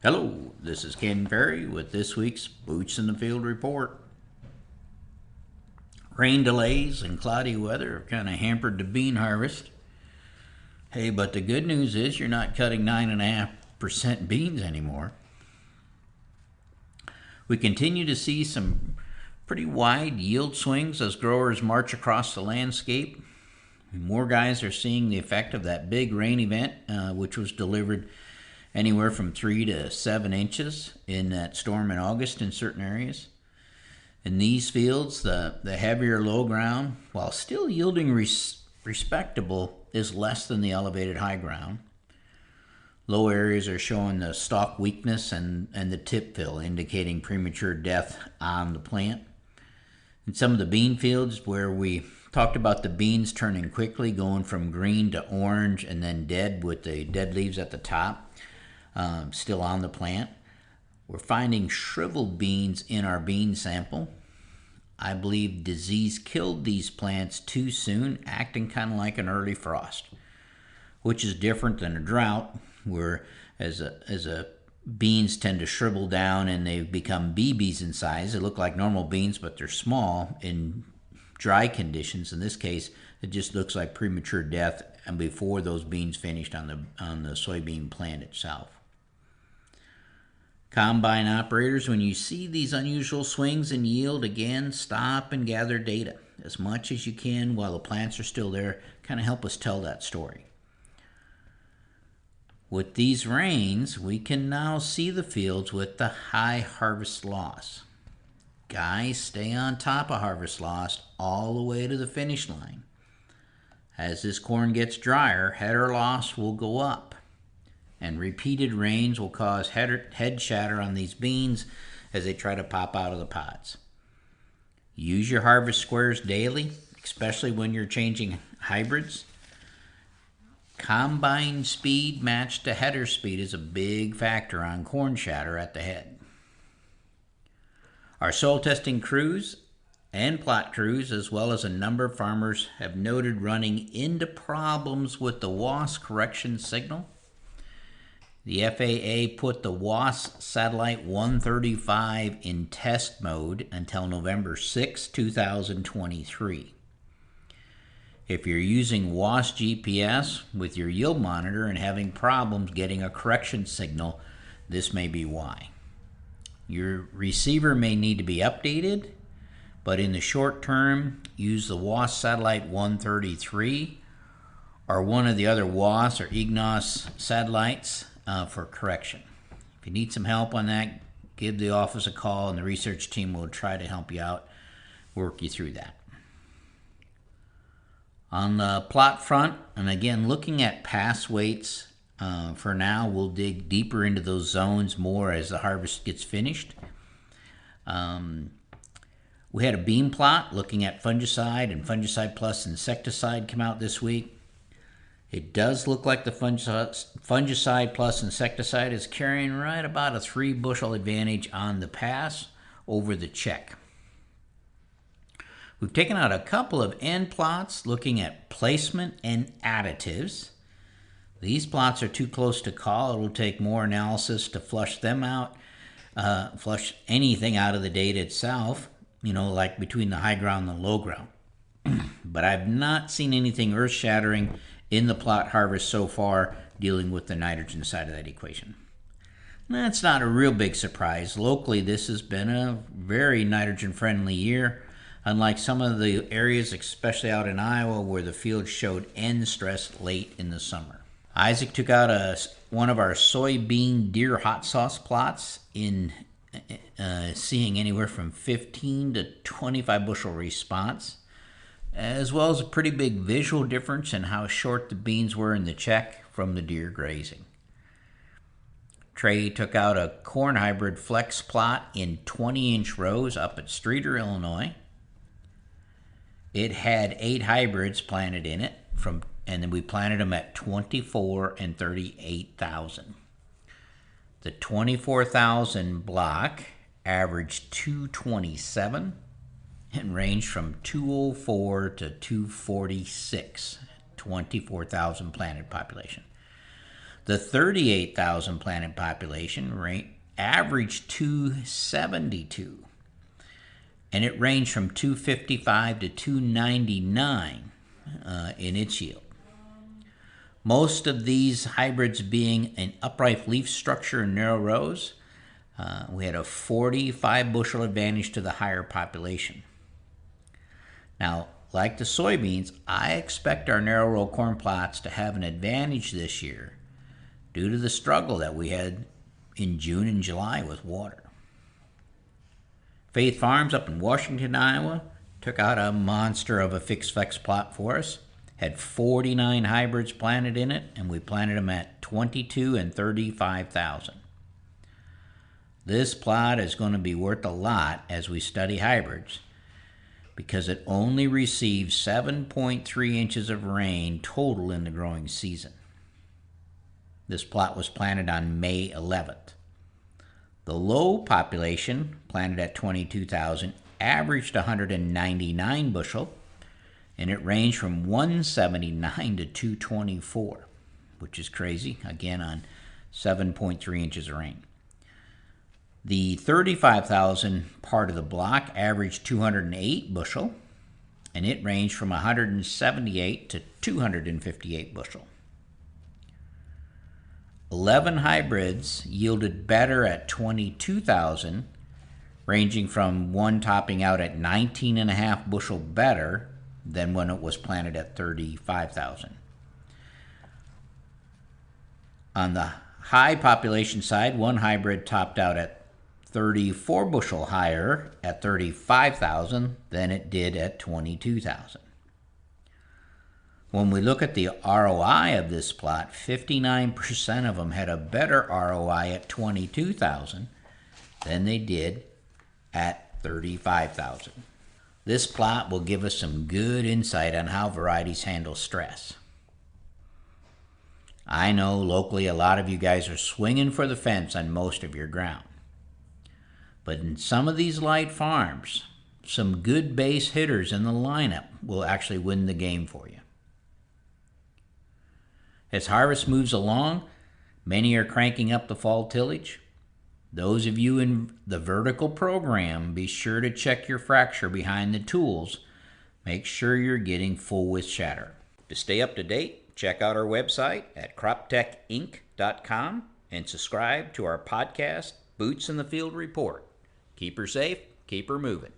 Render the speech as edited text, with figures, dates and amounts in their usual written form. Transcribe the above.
Hello, this is Ken Ferrie with this week's Boots in the Field report. Rain delays and cloudy weather have kind of hampered the bean harvest. Hey, but the good news is you're not cutting 9.5% beans anymore. We continue to see some pretty wide yield swings as growers march across the landscape. More guys are seeing the effect of that big rain event, which was delivered anywhere from 3 to 7 inches in that storm in August in certain areas. In these fields, the heavier low ground, while still yielding respectable, is less than the elevated high ground. Low areas are showing the stalk weakness and the tip fill, indicating premature death on the plant. In some of the bean fields where we talked about the beans turning quickly, going from green to orange and then dead with the dead leaves at the top, still on the plant. We're finding shriveled beans in our bean sample. I believe disease killed these plants too soon, acting kind of like an early frost, which is different than a drought, where as beans tend to shrivel down and they become BBs in size. They look like normal beans, but they're small in dry conditions. In this case, it just looks like premature death and before those beans finished on the soybean plant itself. Combine operators, when you see these unusual swings in yield, again, stop and gather data as much as you can while the plants are still there. Kind of help us tell that story. With these rains, we can now see the fields with the high harvest loss. Guys, stay on top of harvest loss all the way to the finish line. As this corn gets drier, header loss will go up, and repeated rains will cause head shatter on these beans as they try to pop out of the pods. Use your harvest squares daily, especially when you're changing hybrids. Combine speed matched to header speed is a big factor on corn shatter at the head. Our soil testing crews and plot crews, as well as a number of farmers, have noted running into problems with the WAAS correction signal. The FAA put the WAAS satellite 135 in test mode until November 6, 2023. If you're using WAAS GPS with your yield monitor and having problems getting a correction signal, this may be why. Your receiver may need to be updated, but in the short term, use the WAAS satellite 133 or one of the other WAAS or EGNOS satellites for correction. If you need some help on that, give the office a call and the research team will try to help you out, work you through that. On the plot front, and again, looking at pass weights, for now, we'll dig deeper into those zones more as the harvest gets finished. We had a bean plot looking at fungicide and fungicide plus insecticide come out this week. It does look like the fungicide plus insecticide is carrying right about a 3 bushel advantage on the pass over the check. We've taken out a couple of end plots looking at placement and additives. These plots are too close to call. It will take more analysis to flush them out, flush anything out of the data itself, like between the high ground and the low ground. But I've not seen anything earth-shattering in the plot harvest so far dealing with the nitrogen side of that equation. That's not a real big surprise. Locally, this has been a very nitrogen-friendly year, unlike some of the areas, especially out in Iowa, where the field showed N stress late in the summer. Isaac took out one of our soybean deer hot sauce plots in seeing anywhere from 15 to 25 bushel response, as well as a pretty big visual difference in how short the beans were in the check from the deer grazing. Trey took out a corn hybrid flex plot in 20-inch rows up at Streeter, Illinois. It had 8 hybrids planted in it, and then we planted them at 24 and 38,000. The 24,000 block averaged 227 and ranged from 204 to 246, 24,000 planted population. The 38,000 planted population rate averaged 272, and it ranged from 255 to 299 in its yield. Most of these hybrids being an upright leaf structure in narrow rows, we had a 45 bushel advantage to the higher population. Now, like the soybeans, I expect our narrow row corn plots to have an advantage this year due to the struggle that we had in June and July with water. Faith Farms up in Washington, Iowa, took out a monster of a fixed flex plot for us. Had 49 hybrids planted in it, and we planted them at 22 and 35,000. This plot is going to be worth a lot as we study hybrids because it only received 7.3 inches of rain total in the growing season. This plot was planted on May 11th. The low population, planted at 22,000, averaged 199 bushel, and it ranged from 179 to 224, which is crazy, again on 7.3 inches of rain. The 35,000 part of the block averaged 208 bushel, and it ranged from 178 to 258 bushel. 11 hybrids yielded better at 22,000, ranging from one topping out at 19.5 bushel better than when it was planted at 35,000. On the high population side, one hybrid topped out at 34 bushel higher at 35,000 than it did at 22,000. When we look at the ROI of this plot, 59% of them had a better ROI at 22,000 than they did at 35,000. This plot will give us some good insight on how varieties handle stress. I know locally a lot of you guys are swinging for the fence on most of your ground. But in some of these light farms, some good base hitters in the lineup will actually win the game for you. As harvest moves along, many are cranking up the fall tillage. Those of you in the vertical program, be sure to check your fracture behind the tools. Make sure you're getting full width shatter. To stay up to date, check out our website at croptechinc.com and subscribe to our podcast, Boots in the Field Report. Keep her safe, keep her moving.